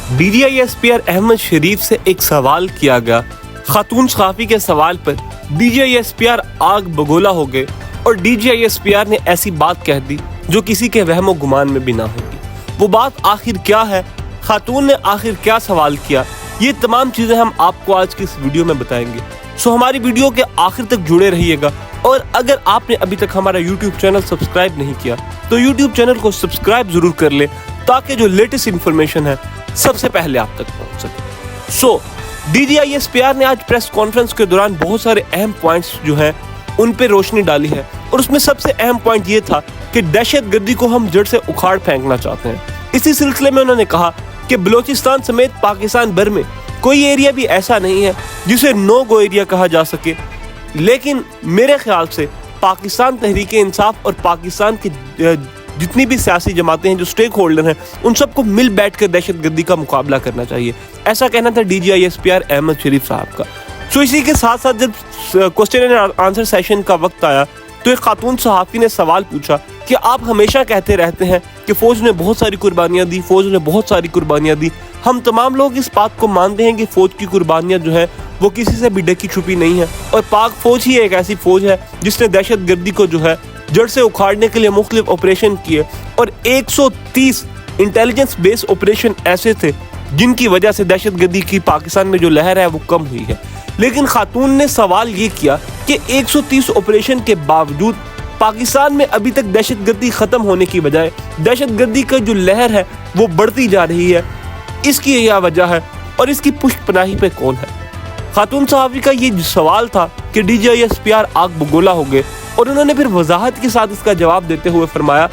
DGISPR Ahmad शरीफ से एक सवाल किया गया। खातून सहाफ़ी के सवाल पर DGISPR आग बगोला हो गए और DGISPR ने ऐसी बात कह दी जो किसी के वहमो गुमान में भी ना होगी। वो बात आखिर क्या है, खातून ने आखिर क्या सवाल किया, ये तमाम चीज़ें हम आपको आज की इस वीडियो में बताएंगे। सो हमारी वीडियो के आखिर तक जुड़े रहिएगा। और अगर आपने अभी तक हमारा YouTube चैनल सब्सक्राइब नहीं किया तो YouTube चैनल को सब्सक्राइब जरूर कर ले ताकि जो लेटेस्ट इन्फॉर्मेशन है सबसे पहले आप तक पहुंच सके। सो DGISPR ने आज प्रेस कॉन्फ्रेंस के दौरान बहुत सारे अहम पॉइंट्स जो हैं उन पे रोशनी डाली है और उसमें सबसे अहम पॉइंट ये था कि दहशतगर्दी को हम जड़ से उखाड़ फेंकना चाहते हैं। इसी सिलसिले में उन्होंने कहा कि बलूचिस्तान समेत पाकिस्तान भर में कोई एरिया भी ऐसा नहीं है जिसे नो गो एरिया कहा जा सके, लेकिन मेरे ख्याल से पाकिस्तान तहरीक इंसाफ और पाकिस्तान की जितनी भी सियासी जमातें हैं, जो स्टेक होल्डर हैं, उन सबको मिल बैठ कर दहशतगर्दी का मुकाबला करना चाहिए। ऐसा कहना था DGISPR अहमद शरीफ साहब का। सो इसी के साथ साथ जब क्वेश्चन एंड आंसर सेशन का वक्त आया तो एक खातून सहाफ़ी ने सवाल पूछा कि आप हमेशा कहते रहते हैं कि फ़ौज ने बहुत सारी कुर्बानियाँ दी, फ़ौज ने बहुत सारी कुर्बानियाँ दी। हम तमाम लोग इस बात को मानते हैं कि फ़ौज की कुर्बानियाँ जो है वो किसी से भी ढकी छुपी नहीं है और पाक फ़ौज ही एक ऐसी फ़ौज है जिसने दहशतगर्दी को जो है जड़ से उखाड़ने के लिए मुख्तलिफ ऑपरेशन किए और 130 इंटेलिजेंस बेस्ड ऑपरेशन ऐसे थे जिनकी वजह से दहशतगर्दी की पाकिस्तान में जो लहर है वो कम हुई है। लेकिन खातून ने सवाल ये किया कि 130 ऑपरेशन के बावजूद पाकिस्तान में अभी तक दहशतगर्दी ख़त्म होने की बजाय दहशतगर्दी का जो लहर है वो बढ़ती जा रही है, इसकी यह वजह है और इसकी पुष्ट पनाही पे कौन है। खातून सहाफ़ी का ये सवाल था कि DGISPR आग बगोला हो गए और उन्होंने फिर वजाहत के साथ इसका जवाब देते हुए फरमाया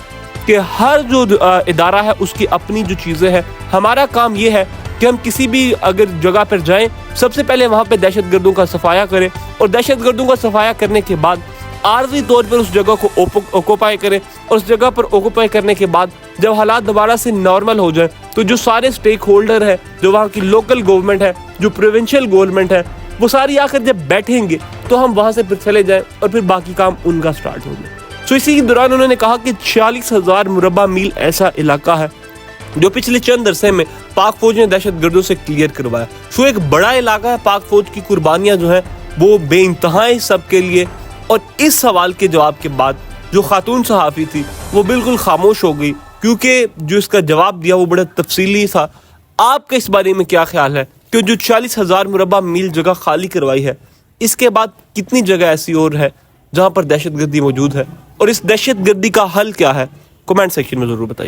कि हर जो इदारा है उसकी अपनी जो चीज़ें हैं, हमारा काम ये है कि हम किसी भी अगर जगह पर जाएं सबसे पहले वहाँ पे दहशतगर्दों का सफाया करें और दहशतगर्दों का सफाया करने के बाद आर्जी तौर पर उस जगह को ऑक्यूपाई करें और उस जगह पर ऑक्यूपाई करने के बाद जब हालात दोबारा से नॉर्मल हो जाए तो जो सारे स्टेक होल्डर हैं, जो वहाँ की लोकल गवर्नमेंट है, जो प्रोविंशियल गवर्नमेंट है, वो सारी आकर जब बैठेंगे तो हम वहाँ से फिर चले जाएं और फिर बाकी काम उनका स्टार्ट हो जाए। सो इसी के दौरान उन्होंने कहा कि 40,000 मुरबा मील ऐसा इलाका है जो पिछले चंद अरसे में पाक फौज ने दहशतगर्दों से क्लियर करवाया। सो एक बड़ा इलाका है, पाक फौज की कुर्बानियां जो है वो बेइंतहा सबके लिए। और इस सवाल के जवाब के बाद जो खातून सहाफ़ी थी वो बिल्कुल खामोश हो गई क्योंकि जो इसका जवाब दिया वो बड़ा तफसीली था। आपका इस बारे में क्या ख्याल है कि जो 40,000 मुरबा मील जगह खाली करवाई है, इसके बाद कितनी जगह ऐसी और है जहां पर दहशतगर्दी मौजूद है और इस दहशतगर्दी का हल क्या है? कमेंट सेक्शन में ज़रूर बताइए।